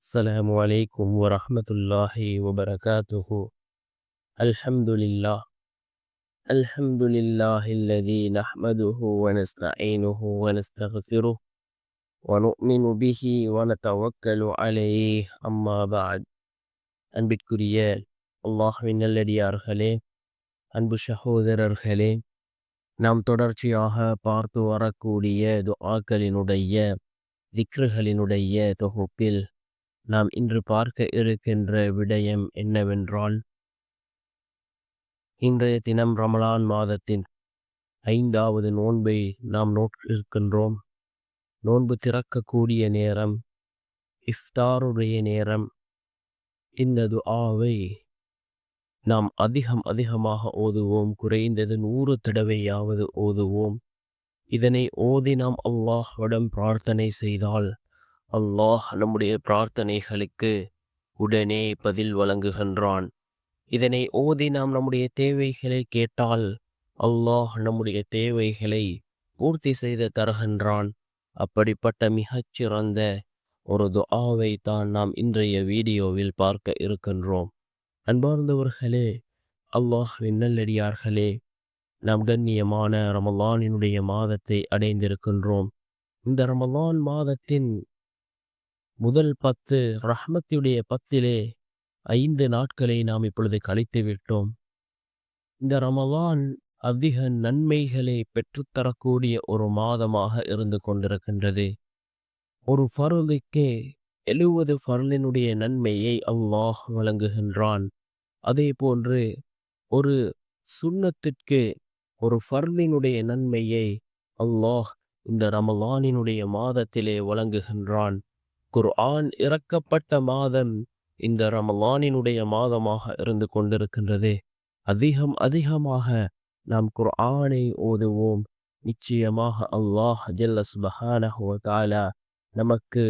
السلام عليكم ورحمة الله وبركاته. الحمد لله. الحمد لله الذي نحمده ونستعينه ونستغفره ونؤمن به ونتوكل عليه. أما بعد. அன்பிற்குரிய அல்லாஹ்வின் நல்லடியார்களே, அன்பு சகோதரர்களே, நாம் தொடர்ச்சியாக பார்த்து வரக்கூடிய துஆக்களினுடைய திக்ருகளினுடைய தொகுப்பில் நாம் இன்று பார்க்க இருக்கின்ற விடயம் என்னவென்றால், இன்றைய தினம் ரமலான் மாதத்தின் 5வது நோன்பை நாம் நோக்கிருக்கின்றோம். நோன்பு திறக்கக்கூடிய நேரம், இஃப்தாருடைய நேரம். இந்த துஆவை நாம் அதிகமாக ஓதுவோம். குறைந்தது 100 தடவையாவது ஓதுவோம். இதனை ஓதி நாம் அல்லாஹ்விடம் பிரார்த்தனை செய்தால் அல்லாஹ் நம்முடைய பிரார்த்தனைகளுக்கு உடனே பதில் வழங்குகின்றான். இதனை ஓதி நாம் நம்முடைய தேவைகளை கேட்டால் அல்லாஹ் நம்முடைய தேவைகளை பூர்த்தி செய்து தருகின்றான். அப்படிப்பட்ட மிகச்சிறந்த ஒரு துஆவை தான் நாம் இன்றைய வீடியோவில் பார்க்க இருக்கின்றோம். அன்பார்ந்தவர்களே, அல்லாஹ்வின் நல்லடியார்களே, நாம் கண்ணியமான ரமலானினுடைய மாதத்தை அடைந்திருக்கின்றோம். இந்த ரமலான் மாதத்தின் முதல் 10 ரஹ்மத்துடைய 10லே 5 நாட்களை நாம் இப்பொழுது கழித்து விட்டோம். இந்த ரமலான் அதிக நன்மைகளை பெற்றுத்தரக்கூடிய ஒரு மாதமாக இருந்து கொண்டிருக்கின்றது. ஒரு ஃபர்லுக்கு 70 ஃபர்லினுடைய நன்மையை அல்லாஹ் வழங்குகின்றான். அதே போன்று ஒரு சுன்னத்திற்கு ஒரு ஃபர்லினுடைய நன்மையை அல்லாஹ் இந்த ரமலானினுடைய மாதத்திலே வழங்குகின்றான். குர்ஆன் இறக்கப்பட்ட மாதம் இந்த ரமலானினுடைய மாதமாக இருந்து கொண்டிருக்கின்றது. அதிகமாக நாம் குர்ஆனை ஓதுவோம். நிச்சயமாக அல்லாஹ் ஜல்ல சுப்ஹானஹு வ தஆலா நமக்கு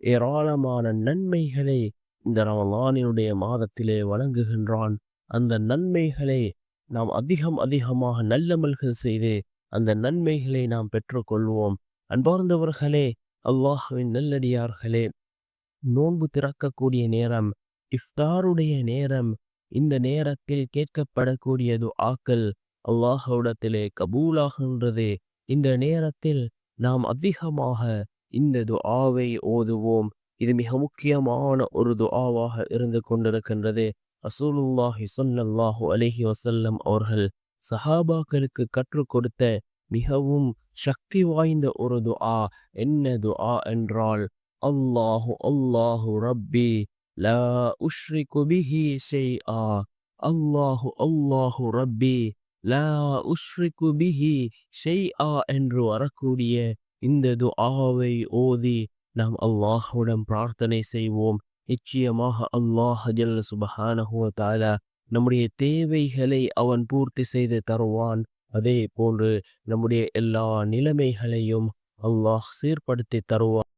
ஏராளமான நன்மைகளை இந்த ரமலானினுடைய மாதத்திலே வழங்குகின்றான். அந்த நன்மைகளை நாம் அதிகமாக நல்லமல்கள் செய்து அந்த நன்மைகளை நாம் பெற்றுக்கொள்வோம். அன்பார்ந்தவர்களே, அல்லாஹ்வின் நல்லடியார்களே, நோன்பு திறக்கக்கூடிய நேரம், இஃப்தாருடைய நேரம். இந்த நேரத்தில் கேட்கப்படக்கூடிய துஆக்கள் அல்லாஹ்விடத்திலே கபூலாகின்றது. இந்த நேரத்தில் நாம் அதிகமாக இந்த துஆவை ஓதுவோம். இது மிக முக்கியமான ஒரு துஆவாக இருந்து கொண்டிருக்கின்றது. ரசூலுல்லாஹி ஸல்லல்லாஹு அலைஹி வஸல்லம் அவர்கள் சஹாபாக்களுக்கு கற்றுக் கொடுத்த மிகவும் சக்தி வாய்ந்த ஒரு துஆ. என்ன துஆ என்றால், அல்லாஹு அல்லாஹு ரப்பி லா உஷ்ரிகு பிஹி ஷைஆ. அல்லாஹு அல்லாஹு ரப்பி லா உஷ்ரிகு பிஹி ஷைஆ என்று வரக்கூடிய இந்த துஆவை ஓதி நாம் அல்லாஹ்விடம் பிரார்த்தனை செய்வோம். நிச்சயமாக அல்லாஹ் ஜல்ல சுப்ஹானஹு வ தஆலா நம்முடைய தேவைகளை அவன் பூர்த்தி செய்து தருவான். அதே போன்று நம்முடைய எல்லா நிலைமைகளையும் அல்லாஹ் சீர்படுத்தி தருவான்.